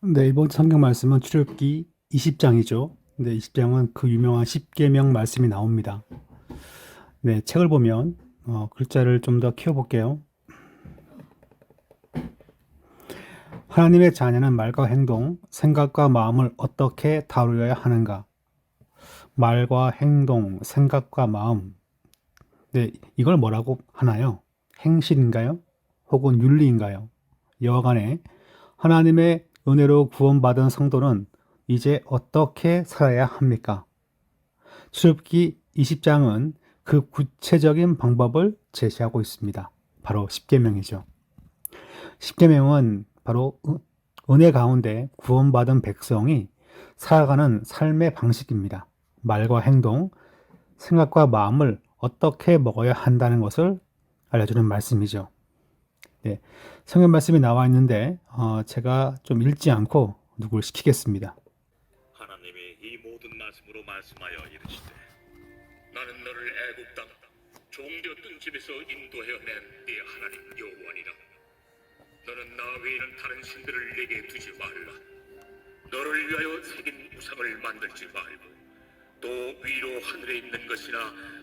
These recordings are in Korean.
네, 이번 성경 말씀은 출애굽기 20장이죠. 네, 20장은 그 유명한 십계명 말씀이 나옵니다. 네, 책을 보면 글자를 좀 더 키워볼게요. 하나님의 자녀는 말과 행동, 생각과 마음을 어떻게 다루어야 하는가? 말과 행동, 생각과 마음. 네, 이걸 뭐라고 하나요? 행실인가요? 혹은 윤리인가요? 여하간에 하나님의 은혜로 구원받은 성도는 이제 어떻게 살아야 합니까? 출애굽기 20장은 그 구체적인 방법을 제시하고 있습니다. 바로 십계명이죠. 십계명은 바로 은혜 가운데 구원받은 백성이 살아가는 삶의 방식입니다. 말과 행동, 생각과 마음을 어떻게 먹어야 한다는 것을 알려주는 말씀이죠. 네, 성경 말씀이 나와 있는데 제가 좀 읽지 않고 누굴 시키겠습니다. 하나님이 이 모든 말씀으로 말씀하여 이르시되 나는 너를 애굽 땅 종되었던 집에서 인도하여 낸 네 하나님 여호와니라. 너는 나 외에는 다른 신들을 내게 두지 말라. 너를 위하여 새긴 우상을 만들지 말고 또 위로 하늘에 있는 것이나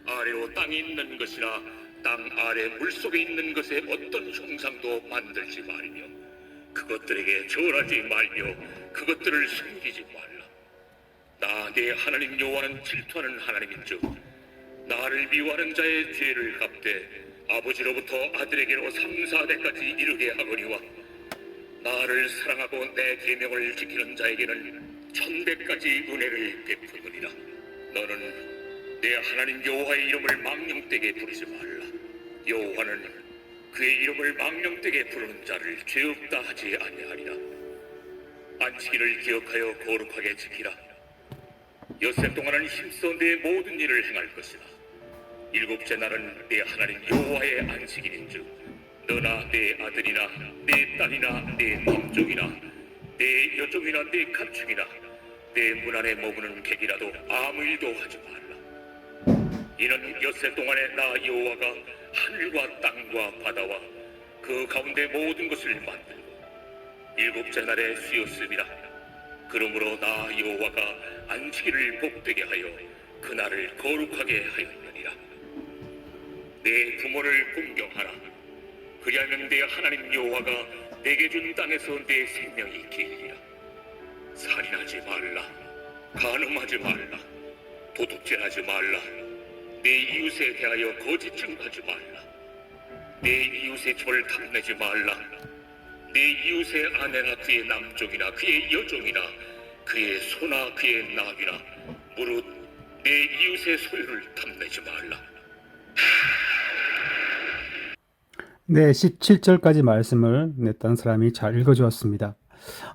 아래로 땅에 있는 것이나 땅 아래 물속에 있는 것에 어떤 형상도 만들지 말며 그것들에게 절하지 말며 그것들을 숨기지 말라. 나 내 하나님 여호와는 질투하는 하나님인즉 나를 미워하는 자의 죄를 갚되 아버지로부터 아들에게로 3, 4대까지 이르게 하거니와 나를 사랑하고 내 계명을 지키는 자에게는 1000대까지 은혜를 베푸느니라. 너는 내 하나님 여호와의 이름을 망령되게 부르지 말라. 여호와는 그의 이름을 망령되게 부르는 자를 죄 없다 하지 아니하리라. 안식일을 기억하여 거룩하게 지키라. 엿새 동안은 힘써 내 모든 일을 행할 것이다. 일곱째 날은 내 하나님 여호와의 안식일인즉 너나 내 아들이나 내 딸이나 내 남종이나 내 여종이나 내 가축이나 내 문 안에 머무는 객이라도 아무 일도 하지 말라. 이는 엿새 동안에 나 여호와가 하늘과 땅과 바다와 그 가운데 모든 것을 만들고 일곱째 날에 쉬었음이라. 그러므로 나 여호와가 안식일을 복되게 하여 그날을 거룩하게 하였느니라. 내 부모를 공경하라. 그리하면 내 하나님 여호와가 내게 준 땅에서 내 생명이 길리라. 살인하지 말라. 간음하지 말라. 도둑질하지 말라. 내 이웃에 대하여 거짓 증거하지 말라. 내 이웃의 조를 탐내지 말라. 내 이웃의 아내나 그의 남종이나 그의 여종이나 그의 소나 그의 나귀나 무릇 내 이웃의 소유를 탐내지 말라. 네, 17절까지 말씀을 냈던 사람이 잘 읽어주었습니다.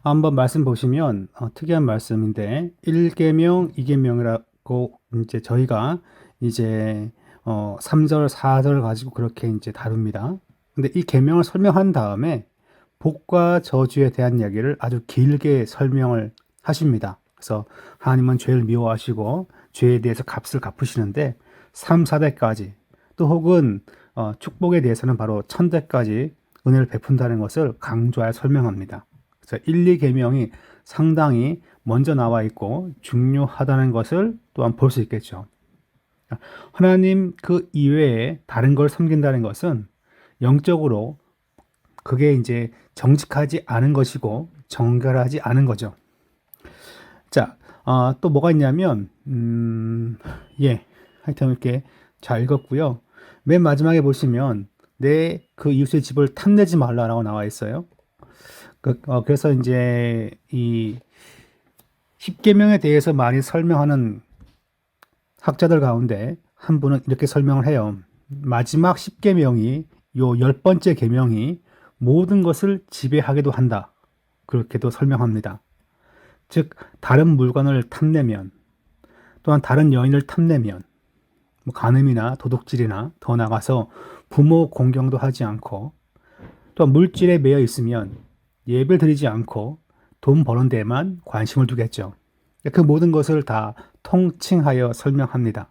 한번 말씀 보시면 특이한 말씀인데 1계명, 2계명이라고 이제 저희가 이제 3절, 4절 가지고 그렇게 이제 다룹니다. 근데 이 계명을 설명한 다음에 복과 저주에 대한 이야기를 아주 길게 설명을 하십니다. 그래서 하나님은 죄를 미워하시고 죄에 대해서 값을 갚으시는데 3, 4대까지 또 혹은 축복에 대해서는 바로 1000대까지 은혜를 베푼다는 것을 강조하여 설명합니다. 그래서 1, 2계명이 상당히 먼저 나와 있고 중요하다는 것을 또한 볼 수 있겠죠. 하나님 그 이외에 다른 걸 섬긴다는 것은 영적으로 그게 이제 정직하지 않은 것이고 정결하지 않은 거죠. 자, 또 뭐가 있냐면, 예, 하여튼 이렇게 잘 읽었고요. 맨 마지막에 보시면 내 그 이웃의 집을 탐내지 말라라고 나와 있어요. 그래서 이제 이 십계명에 대해서 많이 설명하는 학자들 가운데 한 분은 이렇게 설명을 해요. 마지막 십계명이 요 10번째 계명이 모든 것을 지배하기도 한다. 그렇게도 설명합니다. 즉 다른 물건을 탐내면 또한 다른 여인을 탐내면 뭐 간음이나 도둑질이나 더 나가서 부모 공경도 하지 않고 또 물질에 매여 있으면 예배를 드리지 않고 돈 버는 데만 관심을 두겠죠. 그 모든 것을 다 통칭하여 설명합니다.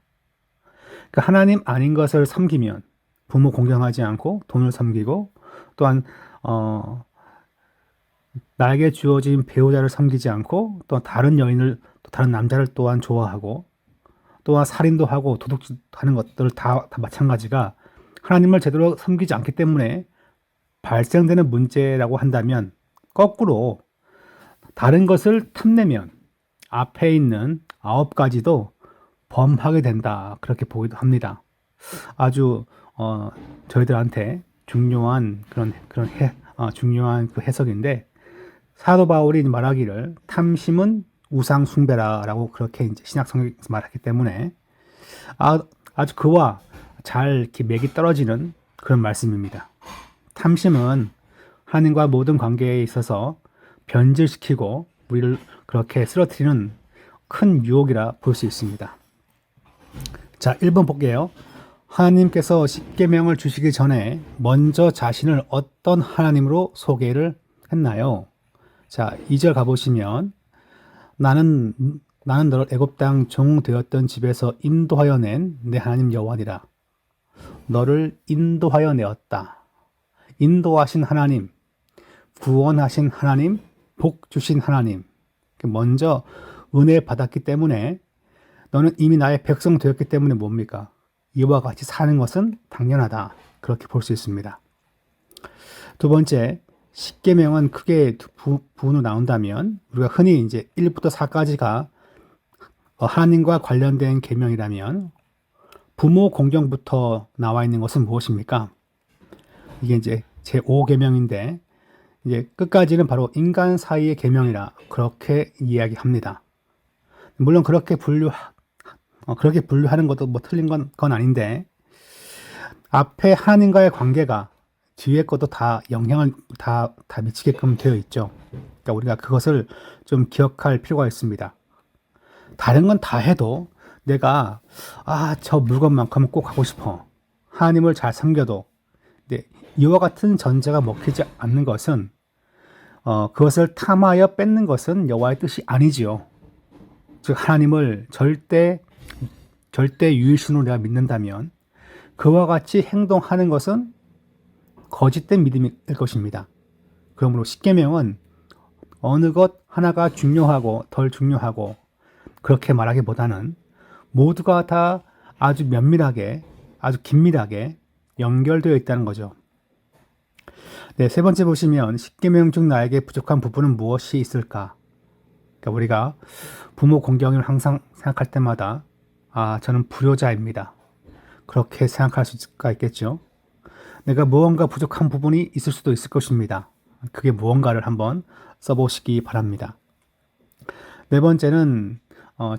그 하나님 아닌 것을 섬기면 부모 공경하지 않고 돈을 섬기고 또한 나에게 주어진 배우자를 섬기지 않고 또 다른 여인을 또 다른 남자를 또한 좋아하고 또한 살인도 하고 도둑질도 하는 것들 다 마찬가지가 하나님을 제대로 섬기지 않기 때문에 발생되는 문제라고 한다면 거꾸로 다른 것을 탐내면 앞에 있는 9가지도 범하게 된다. 그렇게 보기도 합니다. 아주 저희들한테 중요한 중요한 그 해석인데 사도 바울이 말하기를 탐심은 우상 숭배라라고 그렇게 이제 신약 성경에서 말하기 때문에 아주 그와 잘 이렇게 맥이 떨어지는 그런 말씀입니다. 탐심은 하나님과 모든 관계에 있어서 변질시키고 우리를 그렇게 쓰러뜨리는 큰 유혹이라 볼 수 있습니다. 자, 1번 볼게요. 하나님께서 십계명을 주시기 전에 먼저 자신을 어떤 하나님으로 소개를 했나요? 자, 2절 가보시면 나는 너를 애굽 땅 종 되었던 집에서 인도하여 낸 내 하나님 여호와니라. 너를 인도하여 내었다. 인도하신 하나님, 구원하신 하나님, 복 주신 하나님. 먼저 은혜 받았기 때문에 너는 이미 나의 백성 되었기 때문에 뭡니까? 이와 같이 사는 것은 당연하다. 그렇게 볼 수 있습니다. 두 번째, 십계명은 크게 두 부분으로 나온다면 우리가 흔히 이제 1부터 4까지가 하나님과 관련된 계명이라면 부모 공경부터 나와 있는 것은 무엇입니까? 이게 이제 제5계명인데 이제 끝까지는 바로 인간 사이의 계명이라 그렇게 이야기합니다. 물론 그렇게 분류하는 것도 뭐 틀린 건 아닌데 앞에 하나님과의 관계가 뒤에 것도 다 영향을 다 미치게끔 되어 있죠. 그러니까 우리가 그것을 좀 기억할 필요가 있습니다. 다른 건 다 해도 내가 저 물건만큼은 꼭 하고 싶어. 하나님을 잘 섬겨도 이와 같은 전제가 먹히지 않는 것은 그것을 탐하여 뺏는 것은 여호와의 뜻이 아니지요. 즉 하나님을 절대 유일신으로 내가 믿는다면 그와 같이 행동하는 것은 거짓된 믿음일 것입니다. 그러므로 십계명은 어느 것 하나가 중요하고 덜 중요하고 그렇게 말하기보다는 모두가 다 아주 면밀하게 아주 긴밀하게 연결되어 있다는 거죠. 네, 세 번째 보시면 십계명 중 나에게 부족한 부분은 무엇이 있을까? 그러니까 우리가 부모 공경을 항상 생각할 때마다 저는 불효자입니다. 그렇게 생각할 수가 있겠죠. 내가 무언가 부족한 부분이 있을 수도 있을 것입니다. 그게 무언가를 한번 써보시기 바랍니다. 네 번째는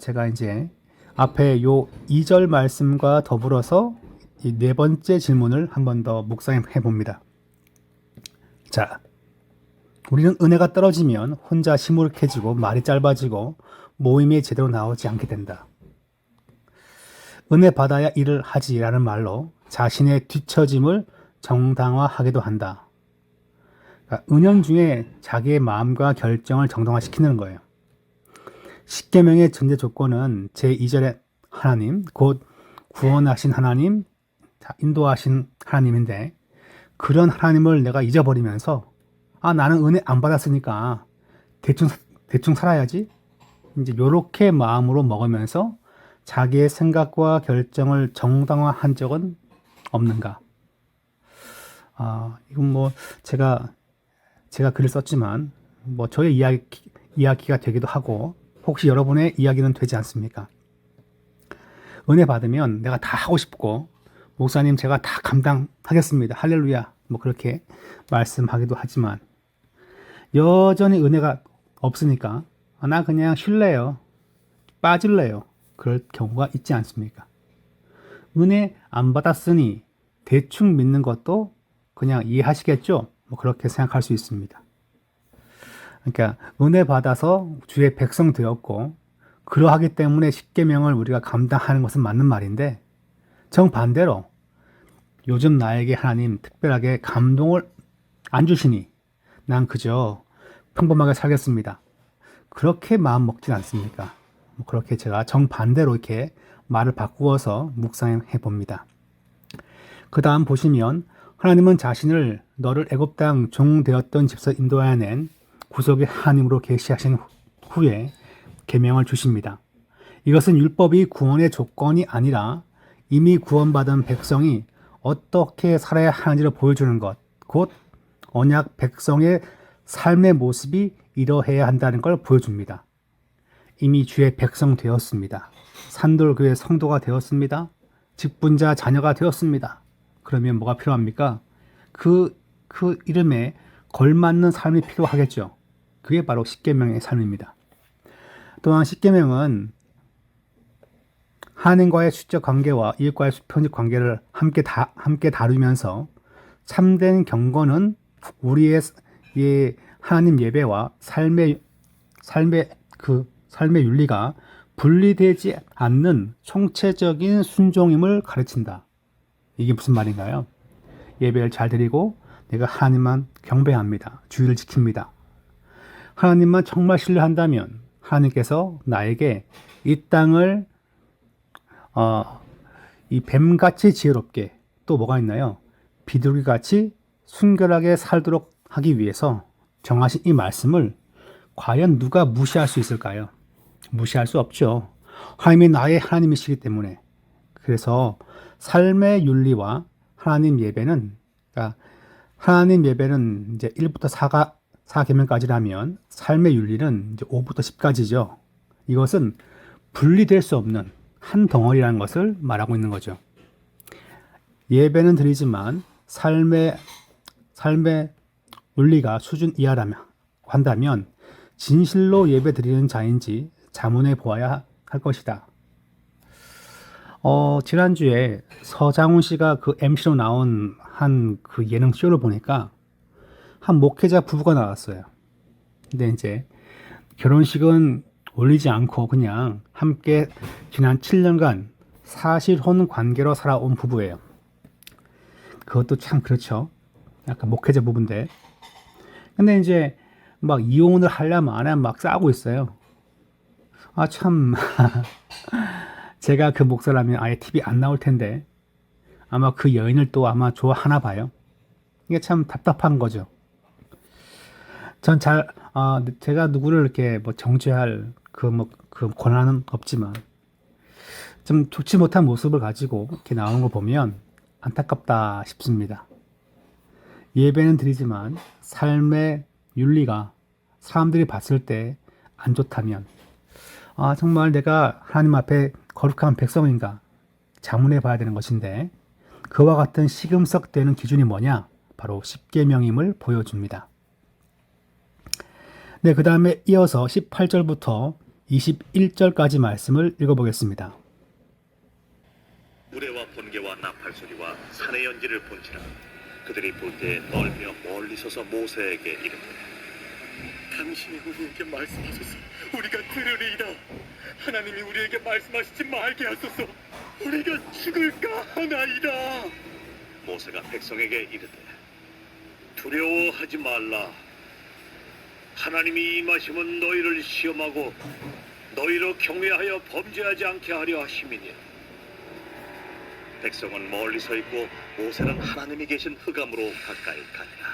제가 이제 앞에 요 2절 말씀과 더불어서 이 네 번째 질문을 한 번 더 묵상해 봅니다. 자, 우리는 은혜가 떨어지면 혼자 시무룩해지고 말이 짧아지고 모임에 제대로 나오지 않게 된다. 은혜 받아야 일을 하지라는 말로 자신의 뒤처짐을 정당화하기도 한다. 그러니까 은연중에 자기의 마음과 결정을 정당화시키는 거예요. 십계명의 전제 조건은 제2절의 하나님, 곧 구원하신 하나님, 인도하신 하나님인데 그런 하나님을 내가 잊어버리면서 나는 은혜 안 받았으니까 대충 살아야지. 이제 요렇게 마음으로 먹으면서 자기의 생각과 결정을 정당화한 적은 없는가? 이건 뭐 제가 글을 썼지만 뭐 저의 이야기가 되기도 하고 혹시 여러분의 이야기는 되지 않습니까? 은혜 받으면 내가 다 하고 싶고 목사님 제가 다 감당하겠습니다. 할렐루야. 뭐 그렇게 말씀하기도 하지만 여전히 은혜가 없으니까 나 그냥 쉴래요. 빠질래요. 그럴 경우가 있지 않습니까? 은혜 안 받았으니 대충 믿는 것도 그냥 이해하시겠죠? 뭐 그렇게 생각할 수 있습니다. 그러니까 은혜 받아서 주의 백성 되었고 그러하기 때문에 십계명을 우리가 감당하는 것은 맞는 말인데 정반대로 요즘 나에게 하나님 특별하게 감동을 안 주시니 난 그저 평범하게 살겠습니다. 그렇게 마음 먹진 않습니까? 그렇게 제가 정반대로 이렇게 말을 바꾸어서 묵상해 봅니다. 그 다음 보시면 하나님은 자신을 너를 애굽 땅 종 되었던 집에서 인도하여 낸 구속의 하나님으로 계시하신 후에 계명을 주십니다. 이것은 율법이 구원의 조건이 아니라 이미 구원받은 백성이 어떻게 살아야 하는지를 보여주는 것, 곧 언약 백성의 삶의 모습이 이러해야 한다는 걸 보여줍니다. 이미 주의 백성 되었습니다. 산돌교회 성도가 되었습니다. 직분자 자녀가 되었습니다. 그러면 뭐가 필요합니까? 그 이름에 걸맞는 삶이 필요하겠죠. 그게 바로 십계명의 삶입니다. 또한 십계명은 하나님과의 수적 관계와 이웃과의 수평적 관계를 함께 다루면서 참된 경건은 우리의 하나님 예배와 삶의 윤리가 분리되지 않는 총체적인 순종임을 가르친다. 이게 무슨 말인가요? 예배를 잘 드리고 내가 하나님만 경배합니다. 주의를 지킵니다. 하나님만 정말 신뢰한다면 하나님께서 나에게 이 땅을 이 뱀같이 지혜롭게, 또 뭐가 있나요? 비둘기같이 순결하게 살도록 하기 위해서 정하신 이 말씀을 과연 누가 무시할 수 있을까요? 무시할 수 없죠. 하나님이 나의 하나님이시기 때문에. 그래서 삶의 윤리와 하나님 예배는, 그러니까 하나님 예배는 이제 1부터 4계명까지라면 삶의 윤리는 이제 5부터 10까지죠. 이것은 분리될 수 없는 한 덩어리라는 것을 말하고 있는 거죠. 예배는 드리지만 삶의 윤리가 수준 이하라면 한다면 진실로 예배 드리는 자인지 자문해 보아야 할 것이다. 지난주에 서장훈 씨가 그 MC로 나온 한 그 예능 쇼를 보니까 한 목회자 부부가 나왔어요. 근데 이제 결혼식은 올리지 않고 그냥 함께 지난 7년간 사실혼 관계로 살아온 부부예요. 그것도 참 그렇죠. 약간 목회자 부부인데. 근데 이제 막 이혼을 하려면 안 하면 막 싸우고 있어요. 아, 참. 제가 그 목사라면 아예 TV 안 나올 텐데 아마 그 여인을 또 아마 좋아하나 봐요. 이게 참 답답한 거죠. 전 제가 누구를 이렇게 뭐 정죄할 그 권한은 없지만 좀 좋지 못한 모습을 가지고 이렇게 나오는 거 보면 안타깝다 싶습니다. 예배는 드리지만 삶의 윤리가 사람들이 봤을 때 안 좋다면 정말 내가 하나님 앞에 거룩한 백성인가 자문해 봐야 되는 것인데 그와 같은 시금석되는 기준이 뭐냐? 바로 십계명임을 보여줍니다. 네, 그 다음에 이어서 18절부터 21절까지 말씀을 읽어보겠습니다. 우레와 번개와 나팔 소리와 산의 연기를 본지라 그들이 볼 때 멀며 멀리 서서 모세에게 이르되 당신이 우리에게 말씀하소서 우리가 들으리이다. 하나님이 우리에게 말씀하시지 말게 하소서 우리가 죽을까 하나이다. 모세가 백성에게 이르되 두려워하지 말라. 하나님이 임하시면 너희를 시험하고 너희로 경외하여 범죄하지 않게 하려 하심이니라. 백성은 멀리 서 있고 모세는 하나님이 계신 흑암으로 가까이 가니라.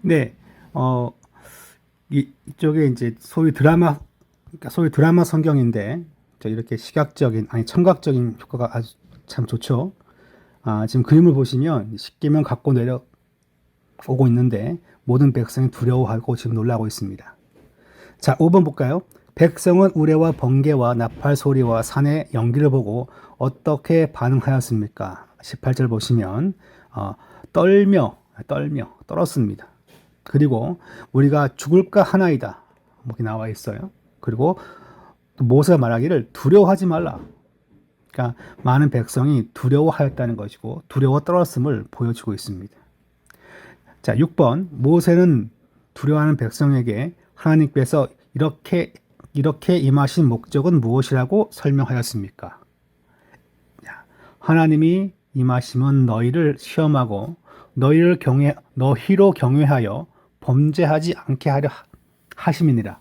네, 이쪽에 이제 소위 드라마 성경인데 이렇게 청각적인 효과가 아주 참 좋죠. 지금 그림을 보시면 십계명 갖고 내려오고 있는데 모든 백성이 두려워하고 지금 놀라고 있습니다. 자, 5번 볼까요? 백성은 우레와 번개와 나팔 소리와 산의 연기를 보고 어떻게 반응하였습니까? 18절 보시면 떨었습니다. 그리고 우리가 죽을까 하나이다. 이렇게 나와 있어요. 그리고 모세가 말하기를 두려워하지 말라. 그러니까 많은 백성이 두려워하였다는 것이고 두려워 떨었음을 보여주고 있습니다. 자, 6번 모세는 두려워하는 백성에게 하나님께서 이렇게 임하신 목적은 무엇이라고 설명하였습니까? 하나님이 임하시면 너희를 시험하고 너희로 경외하여 범죄하지 않게 하려 하심이니라.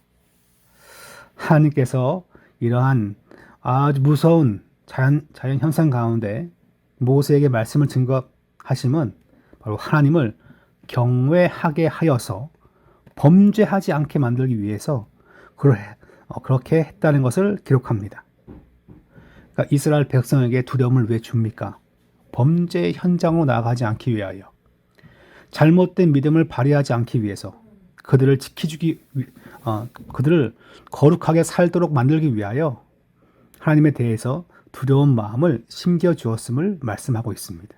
하나님께서 이러한 아주 무서운 자연 현상 가운데 모세에게 말씀을 준 것 하심은 바로 하나님을 경외하게 하여서 범죄하지 않게 만들기 위해서 그렇게 했다는 것을 기록합니다. 그러니까 이스라엘 백성에게 두려움을 왜 줍니까? 범죄 현장으로 나아가지 않기 위하여, 잘못된 믿음을 발휘하지 않기 위해서, 그들을 그들을 거룩하게 살도록 만들기 위하여 하나님에 대해서 두려운 마음을 심겨 주었음을 말씀하고 있습니다.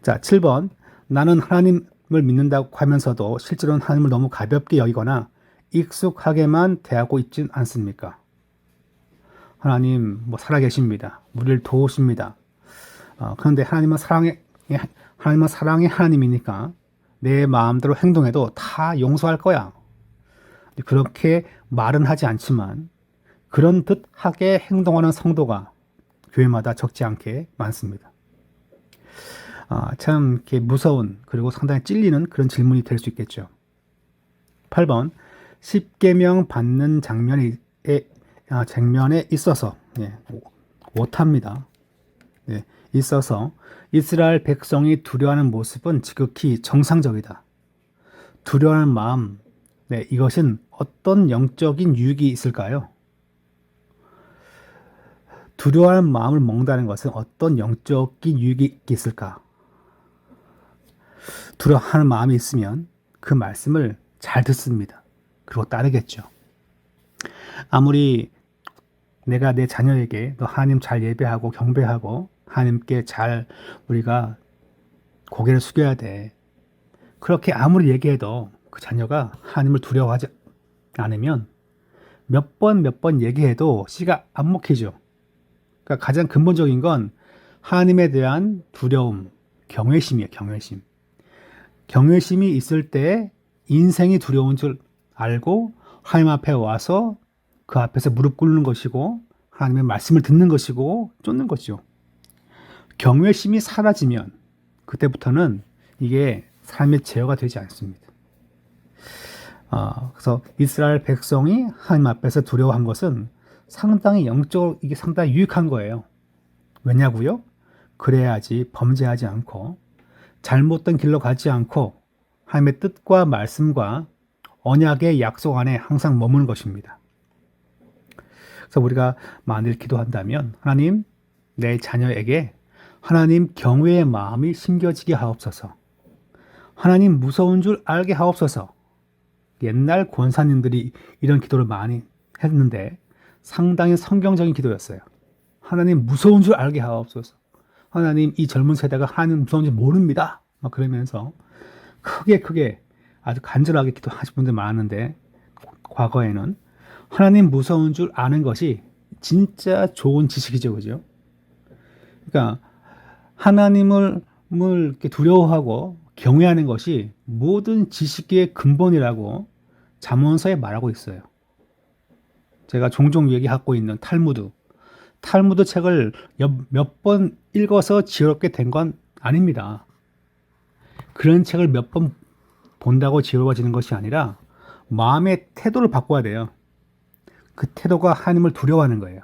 자, 7번. 나는 하나님을 믿는다고 하면서도 실제로는 하나님을 너무 가볍게 여기거나 익숙하게만 대하고 있진 않습니까? 하나님 살아계십니다. 우리를 도우십니다. 그런데 하나님은 사랑의 하나님이니까 내 마음대로 행동해도 다 용서할 거야. 그렇게 말은 하지 않지만 그런 듯 하게 행동하는 성도가 교회마다 적지 않게 많습니다. 참 이렇게 무서운, 그리고 상당히 찔리는 그런 질문이 될 수 있겠죠. 8번. 십계명 받는 장면에 있어서, 오타입니다. 있어서 이스라엘 백성이 두려워하는 모습은 지극히 정상적이다. 두려워하는 마음, 이것은 어떤 영적인 유익이 있을까요? 두려워하는 마음을 먹는다는 것은 어떤 영적인 유익이 있을까? 두려워하는 마음이 있으면 그 말씀을 잘 듣습니다. 그리고 따르겠죠. 아무리 내가 내 자녀에게 너 하나님 잘 예배하고 경배하고 하나님께 잘 우리가 고개를 숙여야 돼, 그렇게 아무리 얘기해도 그 자녀가 하나님을 두려워하지 않으면 몇 번 얘기해도 씨가 안 먹히죠. 그러니까 가장 근본적인 건 하나님에 대한 두려움, 경외심이에요. 경외심이 있을 때 인생이 두려운 줄 알고 하나님 앞에 와서 그 앞에서 무릎 꿇는 것이고 하나님의 말씀을 듣는 것이고 쫓는 것이죠. 경외심이 사라지면 그때부터는 이게 삶의 제어가 되지 않습니다. 그래서 이스라엘 백성이 하나님 앞에서 두려워한 것은 상당히 영적으로 이게 상당히 유익한 거예요. 왜냐고요? 그래야지 범죄하지 않고 잘못된 길로 가지 않고 하나님의 뜻과 말씀과 언약의 약속 안에 항상 머무는 것입니다. 그래서 우리가 만일 기도한다면 하나님, 내 자녀에게 하나님 경외의 마음이 심겨지게 하옵소서. 하나님 무서운 줄 알게 하옵소서. 옛날 권사님들이 이런 기도를 많이 했는데 상당히 성경적인 기도였어요. 하나님 무서운 줄 알게 하옵소서. 하나님, 이 젊은 세대가 하나님 무서운지 모릅니다. 막 그러면서 크게 아주 간절하게 기도하신 분들 많은데, 과거에는 하나님 무서운 줄 아는 것이 진짜 좋은 지식이죠. 그죠? 그러니까 하나님을 이렇게 두려워하고 경외하는 것이 모든 지식의 근본이라고 잠언서에 말하고 있어요. 제가 종종 얘기하고 있는 탈무드 책을 몇 번 읽어서 지혜롭게 된 건 아닙니다. 그런 책을 몇 번 본다고 지혜로워지는 것이 아니라 마음의 태도를 바꿔야 돼요. 그 태도가 하나님을 두려워하는 거예요.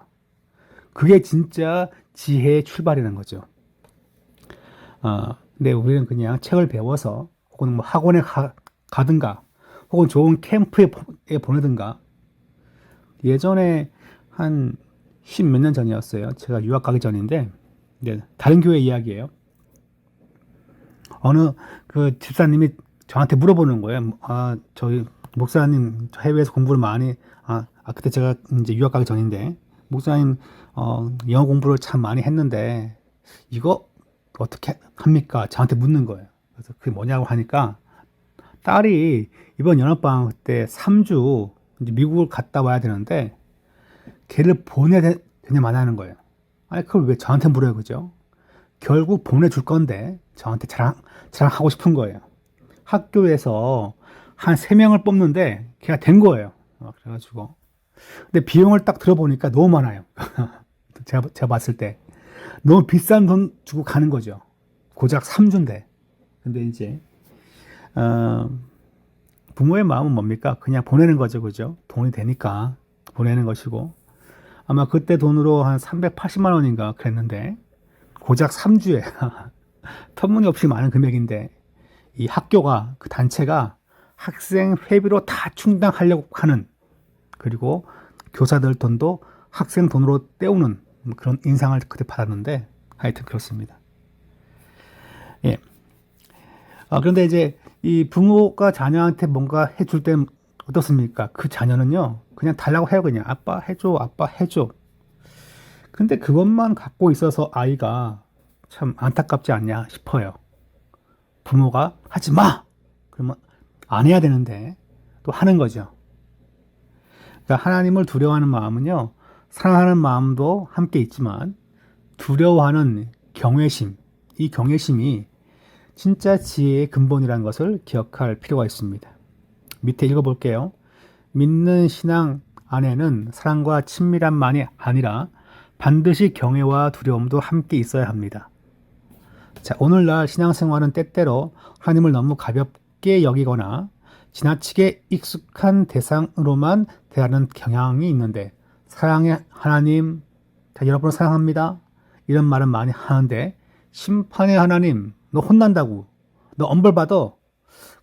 그게 진짜 지혜의 출발이라는 거죠. 근데 우리는 그냥 책을 배워서 혹은 학원에 가든가 혹은 좋은 캠프에 보내든가, 예전에 한 10몇 년 전이었어요. 제가 유학 가기 전인데, 다른 교회 이야기예요. 어느 그 집사님이 저한테 물어보는 거예요. 저희 목사님 해외에서 공부를 많이, 그때 제가 이제 유학 가기 전인데, 목사님 영어 공부를 참 많이 했는데 이거 어떻게 합니까? 저한테 묻는 거예요. 그래서 그게 뭐냐고 하니까, 딸이 이번 여름방학 때 3주 이제 미국을 갔다 와야 되는데 걔를 보내야 되냐 마냐는 거예요. 아니, 그걸 왜 저한테 물어요, 그죠? 결국 보내줄 건데 저한테 자랑하고 싶은 거예요. 학교에서 한 3명을 뽑는데 걔가 된 거예요. 그래가지고 근데 비용을 딱 들어보니까 너무 많아요. 제가 봤을 때 너무 비싼 돈 주고 가는 거죠. 고작 3주인데. 근데 이제 부모의 마음은 뭡니까? 그냥 보내는 거죠, 그죠? 돈이 되니까 보내는 것이고, 아마 그때 돈으로 한 380만 원인가 그랬는데 고작 3주에 터무니없이 많은 금액인데 이 학교가 그 단체가 학생 회비로 다 충당하려고 하는, 그리고 교사들 돈도 학생 돈으로 때우는 그런 인상을 그때 받았는데 하여튼 그렇습니다. 예. 그런데 이제 이 부모가 자녀한테 뭔가 해줄 때 어떻습니까? 그 자녀는요, 그냥 달라고 해요. 그냥 아빠 해줘, 아빠 해줘. 근데 그것만 갖고 있어서 아이가 참 안타깝지 않냐 싶어요. 부모가 하지 마! 그러면 안 해야 되는데 또 하는 거죠. 그러니까 하나님을 두려워하는 마음은요, 사랑하는 마음도 함께 있지만 두려워하는 경외심, 이 경외심이 진짜 지혜의 근본이라는 것을 기억할 필요가 있습니다. 밑에 읽어볼게요. 믿는 신앙 안에는 사랑과 친밀함만이 아니라 반드시 경외와 두려움도 함께 있어야 합니다. 자, 오늘날 신앙생활은 때때로 하나님을 너무 가볍게 여기거나 지나치게 익숙한 대상으로만 대하는 경향이 있는데, 사랑의 하나님, 자, 여러분을 사랑합니다, 이런 말은 많이 하는데 심판의 하나님, 너 혼난다고, 너 엄벌받아,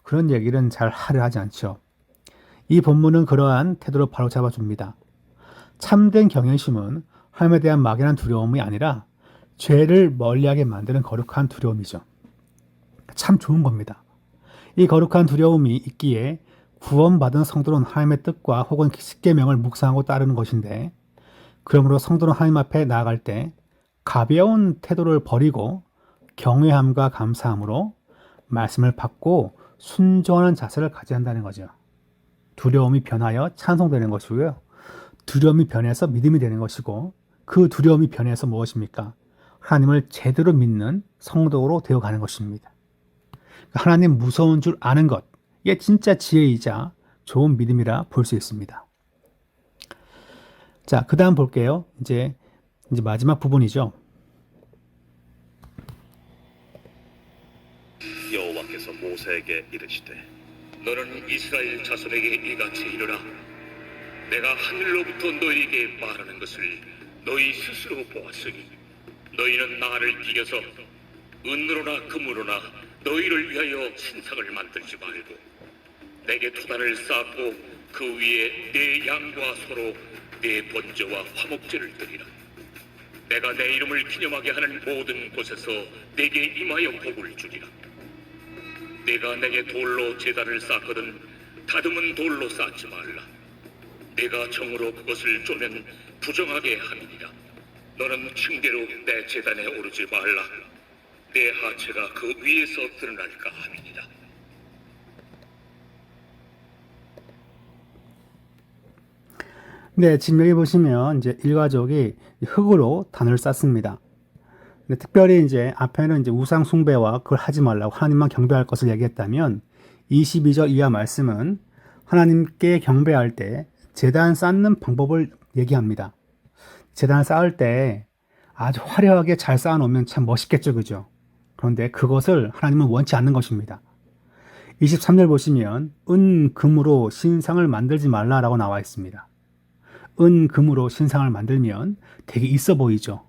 그런 얘기는 잘 하려 하지 않죠. 이 본문은 그러한 태도로 바로잡아 줍니다. 참된 경외심은 하나님에 대한 막연한 두려움이 아니라 죄를 멀리하게 만드는 거룩한 두려움이죠. 참 좋은 겁니다. 이 거룩한 두려움이 있기에 구원받은 성도는 하나님의 뜻과 혹은 십계명을 묵상하고 따르는 것인데, 그러므로 성도는 하나님 앞에 나아갈 때 가벼운 태도를 버리고 경외함과 감사함으로 말씀을 받고 순종하는 자세를 가져야 한다는 거죠. 두려움이 변하여 찬송되는 것이고요. 두려움이 변해서 믿음이 되는 것이고, 그 두려움이 변해서 무엇입니까? 하나님을 제대로 믿는 성도로 되어가는 것입니다. 하나님 무서운 줄 아는 것, 이게 진짜 지혜이자 좋은 믿음이라 볼 수 있습니다. 자, 그 다음 볼게요. 이제 마지막 부분이죠. 여호와께서 모세에게 이르시되 너는 이스라엘 자손에게 이같이 이르라. 내가 하늘로부터 너희에게 말하는 것을 너희 스스로 보았으니 너희는 나를 이겨서 은으로나 금으로나 너희를 위하여 신상을 만들지 말고 내게 토단을 쌓고 그 위에 내 양과 소로 내 번제와 화목제를 드리라. 내가 내 이름을 기념하게 하는 모든 곳에서 내게 임하여 복을 주리라. 내가 내게 돌로 제단을 쌓거든 다듬은 돌로 쌓지 말라. 내가 정으로 그것을 쪼면 부정하게 함이니라. 너는 층대로 내 제단에 오르지 말라. 내 하체가 그 위에서 드러날까 함이니라. 네, 지금 여기 보시면 이제 일가족이 흙으로 단을 쌓습니다. 근데 특별히 이제 앞에는 이제 우상 숭배와 그걸 하지 말라고 하나님만 경배할 것을 얘기했다면, 22절 이하 말씀은 하나님께 경배할 때 제단 쌓는 방법을 얘기합니다. 제단을 쌓을 때 아주 화려하게 잘 쌓아놓으면 참 멋있겠죠, 그죠? 그런데 그것을 하나님은 원치 않는 것입니다. 23절 보시면 은, 금으로 신상을 만들지 말라라고 나와 있습니다. 은, 금으로 신상을 만들면 되게 있어 보이죠.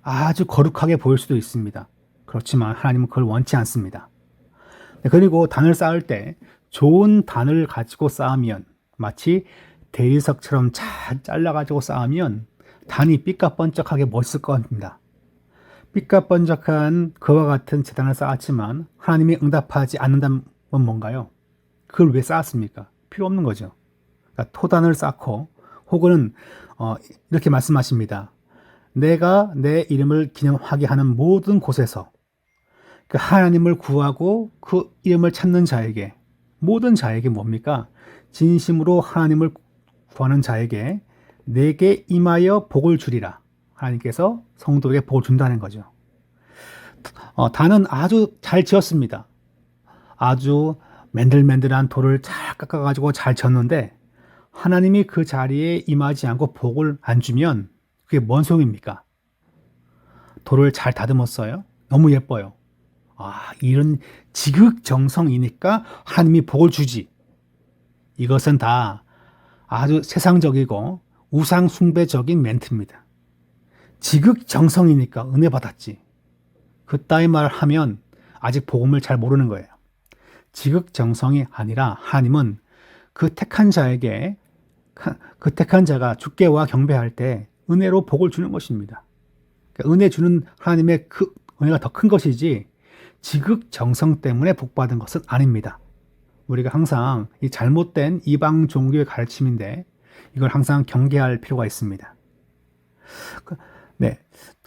아주 거룩하게 보일 수도 있습니다. 그렇지만 하나님은 그걸 원치 않습니다. 그리고 단을 쌓을 때 좋은 단을 가지고 쌓으면, 마치 대리석처럼 잘 잘라가지고 쌓으면 단이 삐까번쩍하게 멋있을 겁니다. 삐까번쩍한 그와 같은 제단을 쌓았지만 하나님이 응답하지 않는다면 뭔가요? 그걸 왜 쌓았습니까? 필요 없는 거죠. 그러니까 토단을 쌓고, 혹은 이렇게 말씀하십니다. 내가 내 이름을 기념하게 하는 모든 곳에서, 그 하나님을 구하고 그 이름을 찾는 자에게, 모든 자에게 뭡니까? 진심으로 하나님을 구하는 자에게 내게 임하여 복을 주리라. 하나님께서 성도에게 복을 준다는 거죠. 단은 아주 잘 지었습니다. 아주 맨들맨들한 돌을 잘 깎아가지고 잘 졌는데 하나님이 그 자리에 임하지 않고 복을 안 주면 그게 뭔 소용입니까? 돌을 잘 다듬었어요. 너무 예뻐요. 이런 지극정성이니까 하나님이 복을 주지. 이것은 다 아주 세상적이고 우상숭배적인 멘트입니다. 지극정성이니까 은혜 받았지. 그따위 말을 하면 아직 복음을 잘 모르는 거예요. 지극정성이 아니라 하나님은 그 택한 자에게 그 택한 자가 주께와 경배할 때 은혜로 복을 주는 것입니다. 그러니까 은혜 주는 하나님의 그 은혜가 더 큰 것이지 지극정성 때문에 복받은 것은 아닙니다. 우리가 항상 이 잘못된 이방 종교의 가르침인데 이걸 항상 경계할 필요가 있습니다. 네,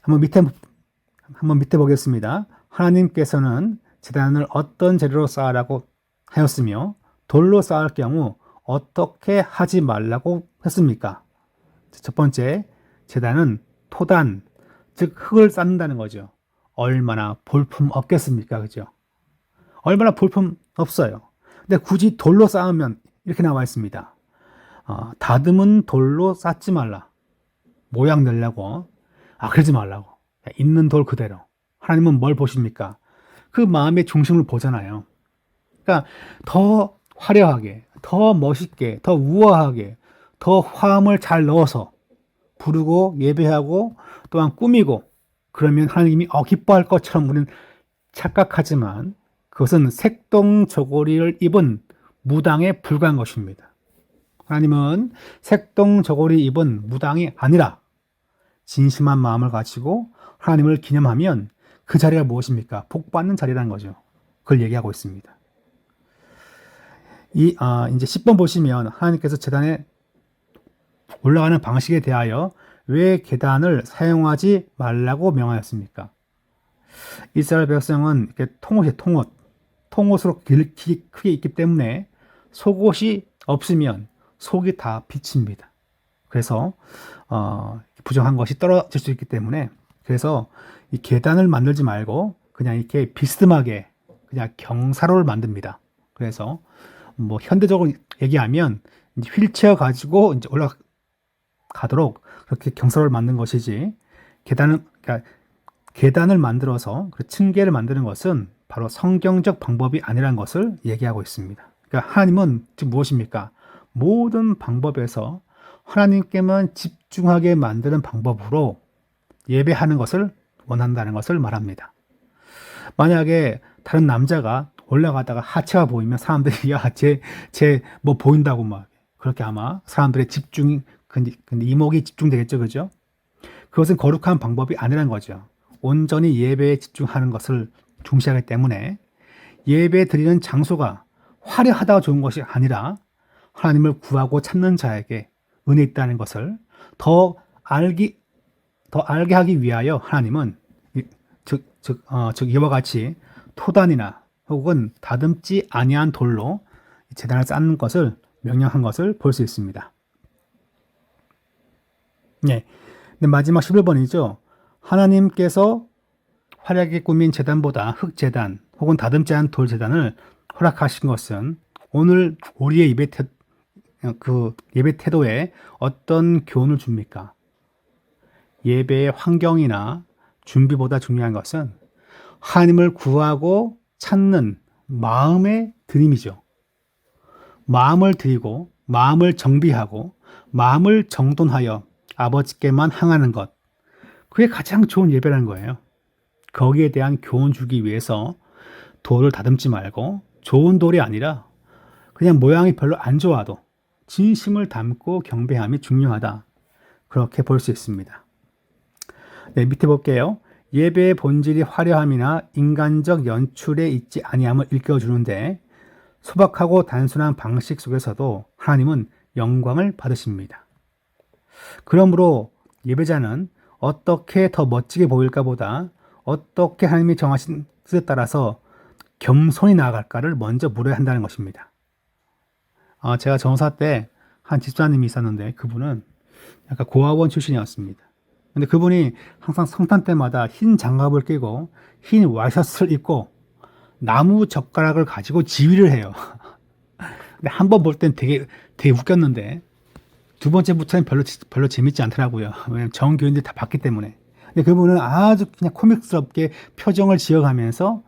한번 밑에 보겠습니다. 하나님께서는 제단을 어떤 재료로 쌓으라고 하였으며 돌로 쌓을 경우 어떻게 하지 말라고 했습니까? 첫 번째, 제단은 토단, 즉 흙을 쌓는다는 거죠. 얼마나 볼품 없겠습니까? 그죠? 얼마나 볼품 없어요. 근데 굳이 돌로 쌓으면 이렇게 나와 있습니다. 다듬은 돌로 쌓지 말라. 모양 내려고. 그러지 말라고. 있는 돌 그대로. 하나님은 뭘 보십니까? 그 마음의 중심을 보잖아요. 그러니까 더 화려하게, 더 멋있게, 더 우아하게, 더 화음을 잘 넣어서 부르고 예배하고 또한 꾸미고 그러면 하나님이 기뻐할 것처럼 우리는 착각하지만 그것은 색동저고리를 입은 무당에 불과한 것입니다. 하나님은 색동저고리 입은 무당이 아니라 진심한 마음을 가지고 하나님을 기념하면 그 자리가 무엇입니까? 복받는 자리라는 거죠. 그걸 얘기하고 있습니다. 이제 10번 보시면 하나님께서 제단에 올라가는 방식에 대하여 왜 계단을 사용하지 말라고 명하였습니까? 이스라엘 백성은 이렇게 통옷으로 크게 있기 때문에 속옷이 없으면 속이 다 비칩니다. 그래서 부정한 것이 떨어질 수 있기 때문에 그래서 이 계단을 만들지 말고 그냥 이렇게 비스듬하게 그냥 경사로를 만듭니다. 그래서 뭐 현대적으로 얘기하면 이제 휠체어 가지고 이제 올라가도록 그렇게 경사로를 만든 것이지 그러니까 계단을 만들어서 층계를 만드는 것은 바로 성경적 방법이 아니라는 것을 얘기하고 있습니다. 그러니까 하나님은 즉 무엇입니까? 모든 방법에서 하나님께만 집중하게 만드는 방법으로 예배하는 것을 원한다는 것을 말합니다. 만약에 다른 남자가 올라가다가 하체가 보이면 사람들이 쟤 뭐 보인다고 막 그렇게 아마 사람들의 집중이 근데 이목이 집중되겠죠, 그죠? 그것은 거룩한 방법이 아니라는 거죠. 온전히 예배에 집중하는 것을 중시하기 때문에 예배 드리는 장소가 화려하다고 좋은 것이 아니라 하나님을 구하고 찾는 자에게 은혜 있다는 것을 더 알게 하기 위하여 하나님은 이와 같이 토단이나 혹은 다듬지 아니한 돌로 제단을 쌓는 것을 명령한 것을 볼 수 있습니다. 네. 근데 마지막 11번이죠. 하나님께서 화려하게 꾸민 제단보다 흙제단 혹은 다듬지 않은 돌제단을 허락하신 것은 오늘 우리의 예배 태도에 어떤 교훈을 줍니까? 예배의 환경이나 준비보다 중요한 것은 하나님을 구하고 찾는 마음의 드림이죠. 마음을 드리고 마음을 정비하고 마음을 정돈하여 아버지께만 향하는 것. 그게 가장 좋은 예배라는 거예요. 거기에 대한 교훈 주기 위해서 돌을 다듬지 말고 좋은 돌이 아니라 그냥 모양이 별로 안 좋아도 진심을 담고 경배함이 중요하다. 그렇게 볼 수 있습니다. 네, 밑에 볼게요. 예배의 본질이 화려함이나 인간적 연출에 있지 아니함을 일깨워주는데 소박하고 단순한 방식 속에서도 하나님은 영광을 받으십니다. 그러므로 예배자는 어떻게 더 멋지게 보일까 보다 어떻게 하나님이 정하신 뜻에 따라서 겸손히 나아갈까를 먼저 물어야 한다는 것입니다. 제가 전사 때 한 집사님이 있었는데 그분은 약간 고아원 출신이었습니다. 근데 그분이 항상 성탄 때마다 흰 장갑을 끼고 흰 와이셔츠를 입고 나무 젓가락을 가지고 지휘를 해요. 근데 한 번 볼 땐 되게 웃겼는데 두 번째부터는 별로 재밌지 않더라고요. 왜냐면 정교인들이 다 봤기 때문에. 근데 그분은 아주 그냥 코믹스럽게 표정을 지어가면서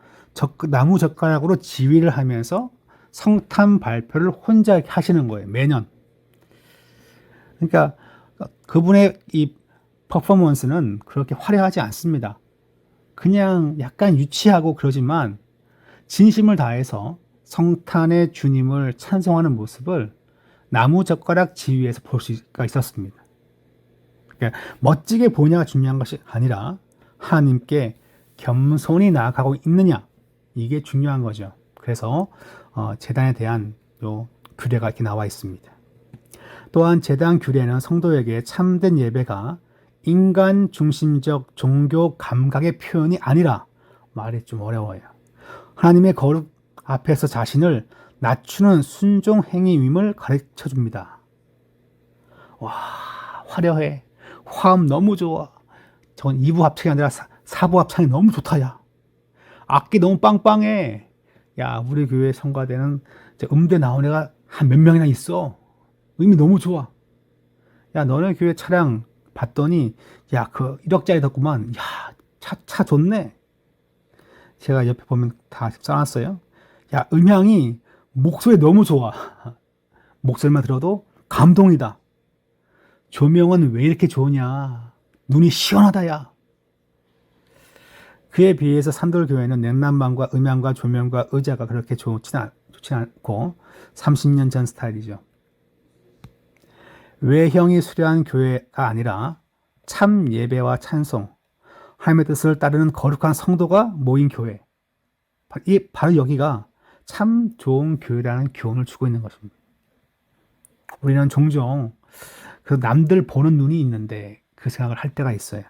나무 젓가락으로 지휘를 하면서 성탄 발표를 혼자 하시는 거예요. 매년. 그러니까 그분의 이 퍼포먼스는 그렇게 화려하지 않습니다. 그냥 약간 유치하고 그러지만 진심을 다해서 성탄의 주님을 찬송하는 모습을 나무젓가락 지위에서 볼 수가 있었습니다. 그러니까 멋지게 보냐가 중요한 것이 아니라 하나님께 겸손히 나아가고 있느냐, 이게 중요한 거죠. 그래서 제단에 대한 요 규례가 이렇게 나와 있습니다. 또한 제단 규례는 성도에게 참된 예배가 인간 중심적 종교 감각의 표현이 아니라, 말이 좀 어려워요. 하나님의 거룩 앞에서 자신을 낮추는 순종 행위임을 가르쳐 줍니다. 와, 화려해. 화음 너무 좋아. 저건 2부 합창이 아니라 4부 합창이 너무 좋다, 야. 악기 너무 빵빵해. 야, 우리 교회 성가대는 음대 나온 애가 한 몇 명이나 있어. 의미 너무 좋아. 야, 너네 교회 차량 봤더니, 야, 그 1억짜리 덕구만. 야, 차 좋네. 제가 옆에 보면 다 써놨어요. 야, 음향이 목소리 너무 좋아. 목소리만 들어도 감동이다. 조명은 왜 이렇게 좋으냐. 눈이 시원하다, 야. 그에 비해서 산돌교회는 냉난방과 음향과 조명과 의자가 그렇게 좋지 않고 30년 전 스타일이죠. 외형이 수려한 교회가 아니라 참 예배와 찬송, 하나님의 뜻을 따르는 거룩한 성도가 모인 교회. 바로 여기가 참 좋은 교회라는 교훈을 주고 있는 것입니다. 우리는 종종 그 남들 보는 눈이 있는데 그 생각을 할 때가 있어요.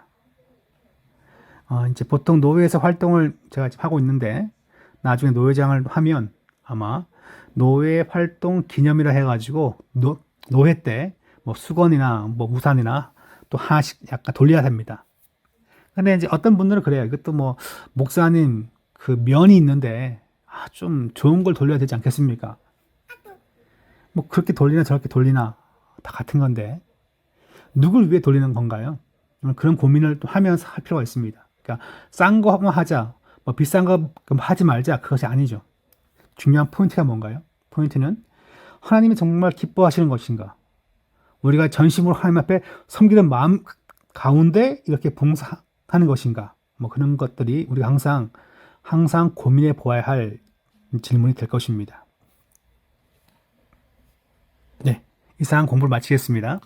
이제 보통 노회에서 활동을 제가 지금 하고 있는데, 나중에 노회장을 하면 아마 노회 활동 기념이라 해가지고 노회 때 뭐 수건이나 뭐 우산이나 또 하나씩 약간 돌려야 됩니다. 근데 이제 어떤 분들은 그래요. 이것도 뭐 목사님 그 면이 있는데 좀 좋은 걸 돌려야 되지 않겠습니까? 뭐 그렇게 돌리나 저렇게 돌리나 다 같은 건데 누굴 위해 돌리는 건가요? 그런 고민을 또 하면서 할 필요가 있습니다. 그러니까 싼 거 하자, 뭐 비싼 거 하지 말자, 그것이 아니죠. 중요한 포인트가 뭔가요? 포인트는 하나님이 정말 기뻐하시는 것인가? 우리가 전심으로 하나님 앞에 섬기는 마음 가운데 이렇게 봉사하는 것인가? 뭐 그런 것들이 우리가 항상 고민해 보아야 할 질문이 될 것입니다. 네, 이상 공부를 마치겠습니다.